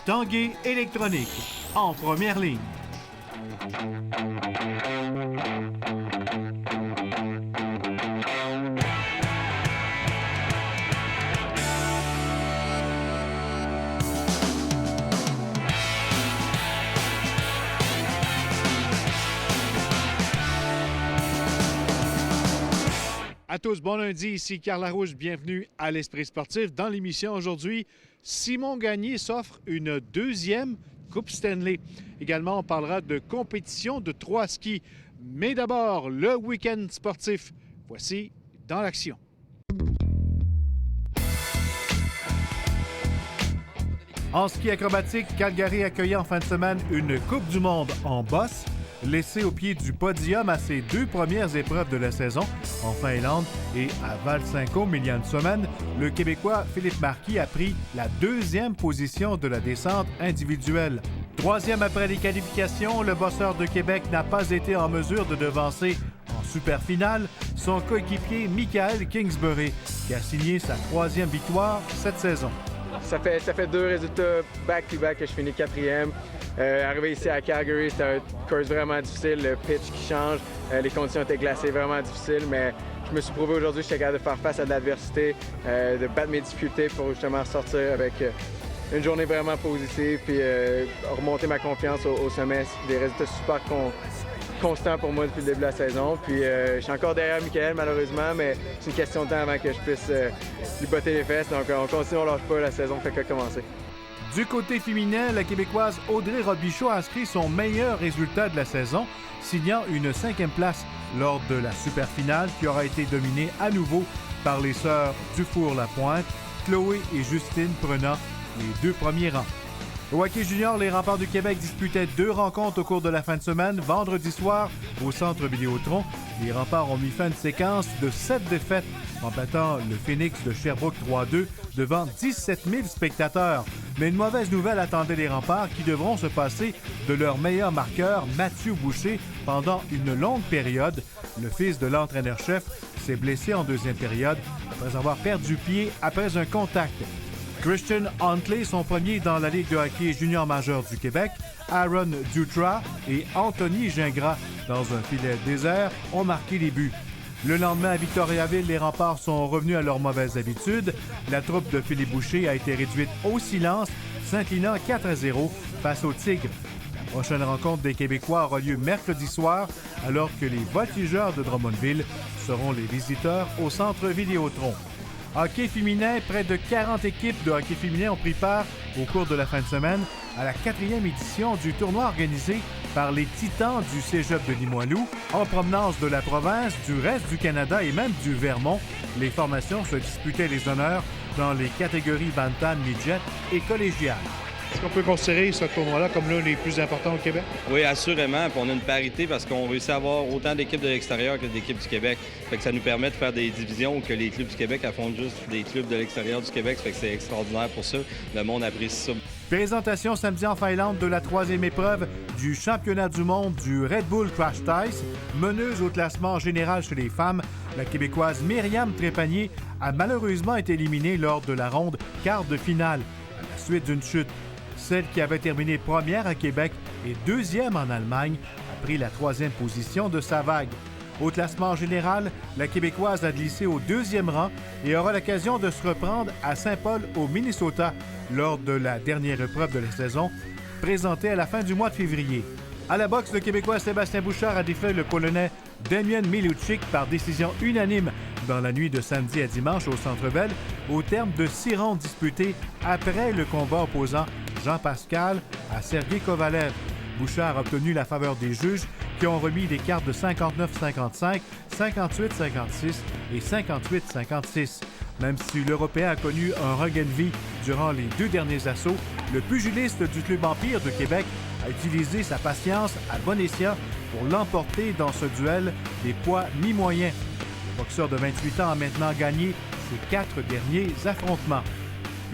Tanguay électronique, en première ligne. À tous, bon lundi, ici Carl Larouche, bienvenue à l'Esprit sportif. Dans l'émission aujourd'hui, Simon Gagné s'offre une deuxième Coupe Stanley. Également, on parlera de compétition de 3 skis. Mais d'abord, le week-end sportif. Voici Dans l'action. En ski acrobatique, Calgary accueillait en fin de semaine une Coupe du monde en bosse. Laissé au pied du podium à ses 2 premières épreuves de la saison, en Finlande et à Val-Saint-Côme il y a une semaine, le Québécois Philippe Marquis a pris la 2e position de la descente individuelle. 3e après les qualifications, le bosseur de Québec n'a pas été en mesure de devancer en super-finale son coéquipier Michael Kingsbury, qui a signé sa 3e victoire cette saison. Ça fait 2 résultats back-to-back que je finis 4e. Arrivé ici à Calgary, c'était un course vraiment difficile, le pitch qui change, les conditions étaient glacées, vraiment difficiles, mais je me suis prouvé aujourd'hui que j'étais capable de faire face à de l'adversité, de battre mes difficultés pour justement sortir avec une journée vraiment positive, puis remonter ma confiance au sommet. Des résultats super constants pour moi depuis le début de la saison. Puis je suis encore derrière Michael malheureusement, mais c'est une question de temps avant que je puisse lui botter les fesses. Donc on continue, on lâche pas, la saison fait que commencer. Du côté féminin, la Québécoise Audrey Robichaud a inscrit son meilleur résultat de la saison, signant une 5e place lors de la super-finale qui aura été dominée à nouveau par les sœurs Dufour-Lapointe, Chloé et Justine prenant les 2 premiers rangs. Au hockey junior, les Remparts du Québec disputaient 2 rencontres au cours de la fin de semaine. Vendredi soir, au Centre Vidéotron, les Remparts ont mis fin à une séquence de 7 défaites en battant le Phoenix de Sherbrooke 3-2 devant 17 000 spectateurs. Mais une mauvaise nouvelle attendait les Remparts qui devront se passer de leur meilleur marqueur, Mathieu Boucher, pendant une longue période. Le fils de l'entraîneur-chef s'est blessé en 2e période après avoir perdu pied après un contact. Christian Huntley, son premier dans la Ligue de hockey junior majeur du Québec, Aaron Dutra et Anthony Gingras, dans un filet désert, ont marqué les buts. Le lendemain, à Victoriaville, les Remparts sont revenus à leurs mauvaises habitudes. La troupe de Philippe Boucher a été réduite au silence, s'inclinant 4-0 face aux Tigres. La prochaine rencontre des Québécois aura lieu mercredi soir, alors que les Voltigeurs de Drummondville seront les visiteurs au Centre Vidéotron. Hockey féminin, près de 40 équipes de hockey féminin ont pris part au cours de la fin de semaine à la 4e édition du tournoi organisé par les Titans du Cégep de Limoilou. En provenance de la province, du reste du Canada et même du Vermont, les formations se disputaient les honneurs dans les catégories bantam, midget et collégiales. Est-ce qu'on peut considérer ce tournoi-là comme l'un des plus importants au Québec? Oui, assurément. Puis on a une parité parce qu'on réussit à avoir autant d'équipes de l'extérieur que d'équipes du Québec. Fait que ça nous permet de faire des divisions que les clubs du Québec affrontent juste des clubs de l'extérieur du Québec. Fait que c'est extraordinaire pour ça. Le monde apprécie ça. Présentation samedi en Finlande de la 3e épreuve du championnat du monde du Red Bull Crash Ice. Meneuse au classement général chez les femmes, la Québécoise Myriam Trépanier a malheureusement été éliminée lors de la ronde quart de finale à la suite d'une chute. Celle qui avait terminé première à Québec et 2e en Allemagne a pris la 3e position de sa vague. Au classement général, la Québécoise a glissé au 2e rang et aura l'occasion de se reprendre à Saint-Paul au Minnesota lors de la dernière épreuve de la saison, présentée à la fin du mois de février. À la boxe, le Québécois Sébastien Bouchard a défait le Polonais Damian Miluchik par décision unanime dans la nuit de samedi à dimanche au Centre Bell, au terme de 6 rondes disputées après le combat opposant Jean-Pascal à Sergei Kovalev. Bouchard a obtenu la faveur des juges qui ont remis des cartes de 59-55, 58-56 et 58-56. Même si l'Européen a connu un regain de vie durant les 2 derniers assauts, le pugiliste du Club Empire de Québec a utilisé sa patience à bon escient pour l'emporter dans ce duel des poids mi-moyens. Le boxeur de 28 ans a maintenant gagné ses 4 derniers affrontements.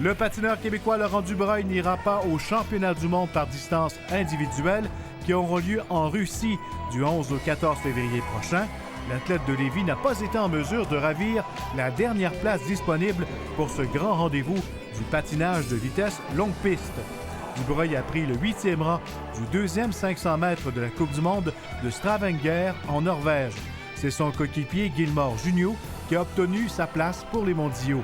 Le patineur québécois Laurent Dubreuil n'ira pas aux championnats du monde par distance individuelle qui auront lieu en Russie du 11 au 14 février prochain. L'athlète de Lévis n'a pas été en mesure de ravir la dernière place disponible pour ce grand rendez-vous du patinage de vitesse longue piste. Dubreuil a pris le 8e rang du 2e 500 mètres de la Coupe du monde de Stavanger en Norvège. C'est son coéquipier Gilmore Junio qui a obtenu sa place pour les mondiaux.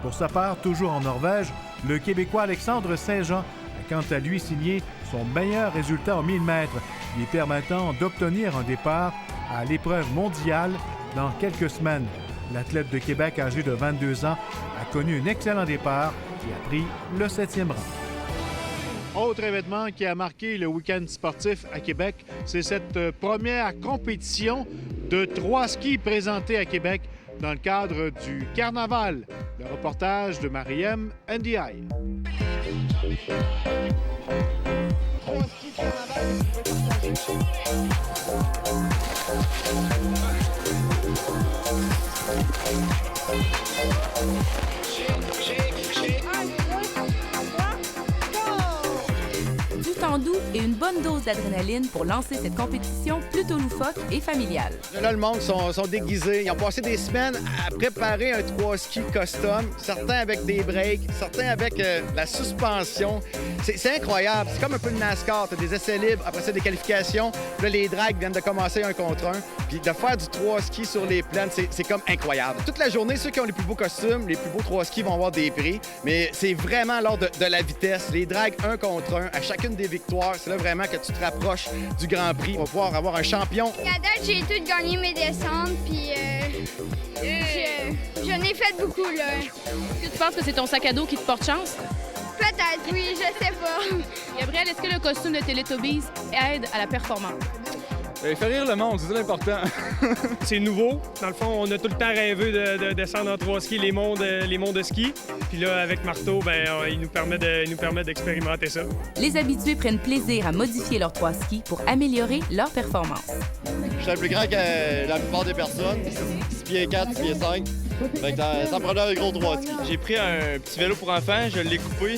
Pour sa part, toujours en Norvège, le Québécois Alexandre Saint-Jean a quant à lui signé son meilleur résultat en 1000 mètres, lui permettant d'obtenir un départ à l'épreuve mondiale dans quelques semaines. L'athlète de Québec âgé de 22 ans a connu un excellent départ et a pris le 7e rang. Autre événement qui a marqué le week-end sportif à Québec, c'est cette première compétition de 3 skis présentée à Québec dans le cadre du Carnaval. Le reportage de Mariem Ndiaye. Du temps doux et une bonne dose d'adrénaline pour lancer cette compétition plutôt loufoque et familiale. Là, le monde sont déguisés. Ils ont passé des semaines à préparer un 3 ski custom, certains avec des breaks, certains avec la suspension. C'est incroyable. C'est comme un peu de NASCAR. Tu as des essais libres, après ça, des qualifications. Là, les drags viennent de commencer 1 contre 1. Puis de faire du 3 ski sur les plaines, c'est comme incroyable. Toute la journée, ceux qui ont les plus beaux costumes, les plus beaux 3 skis vont avoir des prix. Mais c'est vraiment lors de la vitesse. Les drags 1 contre 1, à chacune des victoires, c'est là vraiment que tu te rapproches du Grand Prix. On va pouvoir avoir un champion. À date, j'ai tout gagné mes descentes, puis j'en ai fait beaucoup, là. Est-ce que tu penses que c'est ton sac à dos qui te porte chance? Peut-être, oui, je sais pas. Gabriel, est-ce que le costume de Teletubbies aide à la performance? Il fait rire le monde, c'est ça l'important. C'est nouveau. Dans le fond, on a tout le temps rêvé de descendre en 3 skis, les monts de ski. Puis là, avec Marteau, il nous permet d'expérimenter ça. Les habitués prennent plaisir à modifier leurs 3 skis pour améliorer leur performance. Je suis le plus grand que la plupart des personnes. 6 pieds 4, 6 pieds 5. Fait que ça prenait un gros 3 skis. J'ai pris un petit vélo pour enfants, je l'ai coupé.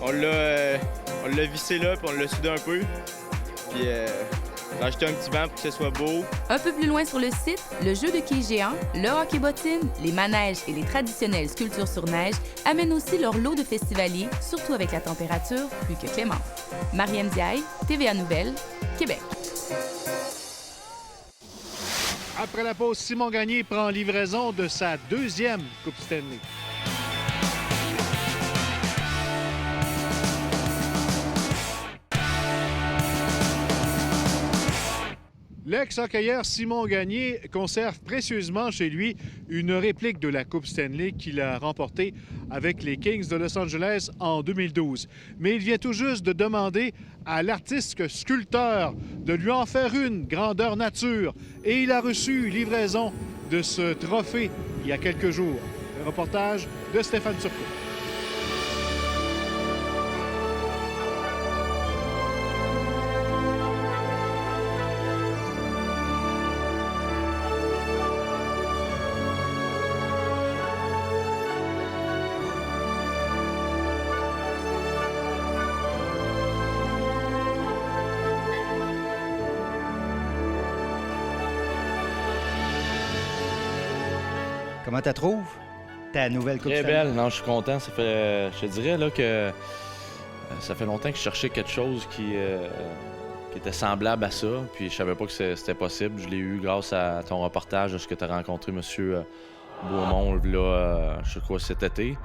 On l'a vissé là, puis on l'a soudé un peu. Puis j'ai acheté un petit banc pour que ce soit beau. Un peu plus loin sur le site, le jeu de quilles géant, le hockey bottine, les manèges et les traditionnelles sculptures sur neige amènent aussi leur lot de festivaliers, surtout avec la température plus que clémente. Mariem Ndiaye, TVA Nouvelles, Québec. Après la pause, Simon Gagné prend livraison de sa 2e Coupe Stanley. L'ex-hockeyeur Simon Gagné conserve précieusement chez lui une réplique de la Coupe Stanley qu'il a remportée avec les Kings de Los Angeles en 2012. Mais il vient tout juste de demander à l'artiste sculpteur de lui en faire une grandeur nature. Et il a reçu livraison de ce trophée il y a quelques jours. Le reportage de Stéphane Turcot. Comment tu trouves ta nouvelle Coupe Très Stanley? belle. Non, je suis content. Je te dirais là, que ça fait longtemps que je cherchais quelque chose qui était semblable à ça. Puis je savais pas que c'était possible. Je l'ai eu grâce à ton reportage, de ce que tu as rencontré M. Beaumont là, je crois cet été.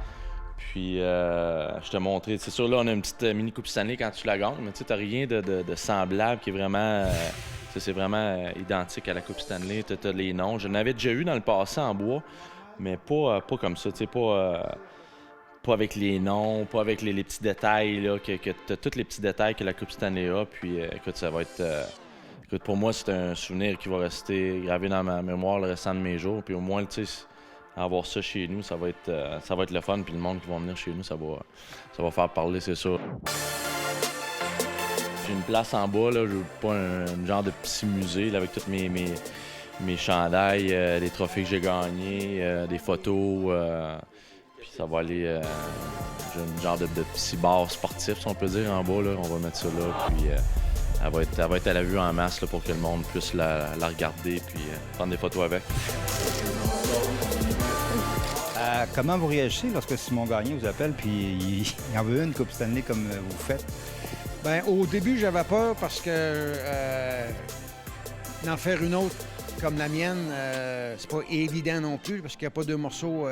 Puis je t'ai montré. C'est sûr, là, on a une petite mini Coupe Stanley quand tu la gagnes, mais tu n'as rien de semblable qui est vraiment. C'est vraiment identique à la Coupe Stanley. Tu as les noms. Je l'avais déjà eu dans le passé en bois, mais pas comme ça. Pas avec les noms, pas avec les petits détails. Là, que tu as tous les petits détails que la Coupe Stanley a. Puis écoute, ça va être. Écoute, pour moi, c'est un souvenir qui va rester gravé dans ma mémoire le restant de mes jours. Puis au moins, tu sais, avoir ça chez nous, ça va être le fun. Puis le monde qui va venir chez nous, ça va faire parler, c'est sûr. J'ai une place en bas, là, pas un genre de petit musée là, avec tous mes chandails, les trophées que j'ai gagnés, des photos. Puis ça va aller. J'ai un genre de petit bar sportif, si on peut dire, en bas. Là. On va mettre ça là. Puis elle va être à la vue en masse là, pour que le monde puisse la regarder puis prendre des photos avec. Comment vous réagissez lorsque Simon Gagné vous appelle puis il en veut une Coupe Stanley comme vous faites? Bien, au début, j'avais peur parce que d'en faire une autre comme la mienne, c'est pas évident non plus parce qu'il n'y a pas deux morceaux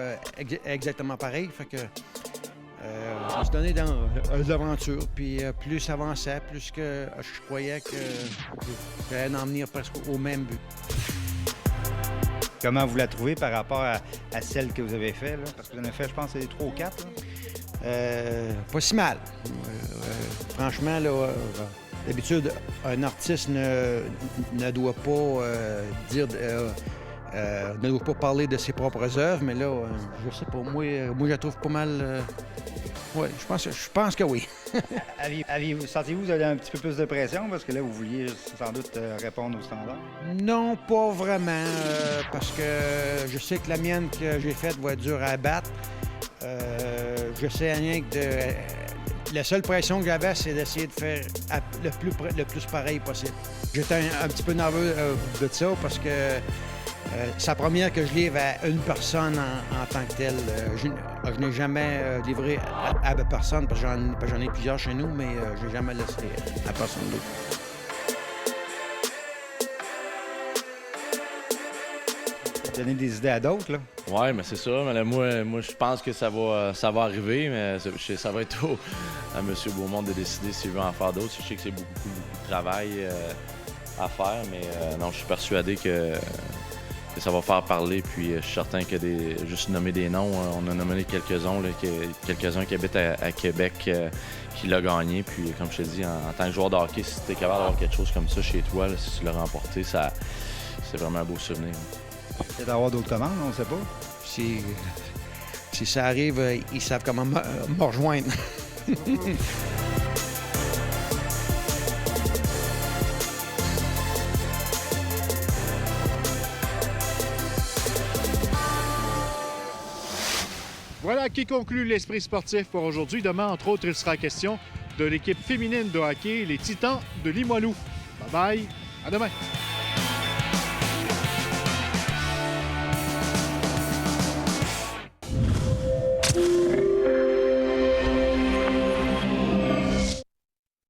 exactement pareils. Fait que je me suis donné dans l'aventure. Puis plus ça avançait, plus que je croyais que j'allais en venir presque au même but. Comment vous la trouvez par rapport à celle que vous avez faite? Parce que vous en avez fait, je pense, c'est 3 ou 4. Pas si mal. Franchement, là, d'habitude, un artiste ne doit pas ne doit pas parler de ses propres œuvres, mais là, je sais pas, moi je la trouve pas mal. Oui, je pense que oui. Sentez-vous que vous avez un petit peu plus de pression parce que là, vous vouliez sans doute répondre aux standards? Non, pas vraiment, parce que je sais que la mienne que j'ai faite va être dure à abattre. Je sais rien que la seule pression que j'avais, c'est d'essayer de faire le plus pareil possible. J'étais un petit peu nerveux de ça parce que c'est la première que je livre à une personne en tant que telle. Je n'ai jamais livré à personne parce que j'en ai plusieurs chez nous, mais je n'ai jamais laissé à personne d'autre. Donner des idées à d'autres, là? Oui, mais c'est ça. Mais là, moi, je pense que ça va arriver, mais ça va être à M. Beaumont de décider s'il veut en faire d'autres. Je sais que c'est beaucoup de travail à faire, mais non, je suis persuadé que ça va faire parler. Puis je suis certain que juste nommer des noms, on a nommé quelques-uns qui habitent à Québec qui l'ont gagné. Puis comme je te dis, en tant que joueur de hockey, si tu es capable d'avoir quelque chose comme ça chez toi, là, si tu l'as remporté, c'est vraiment un beau souvenir. Peut-être avoir d'autres commandes, on ne sait pas. Si ça arrive, ils savent comment me rejoindre. Voilà qui conclut l'Esprit sportif pour aujourd'hui. Demain, entre autres, il sera question de l'équipe féminine de hockey, les Titans de Limoilou. Bye bye, à demain.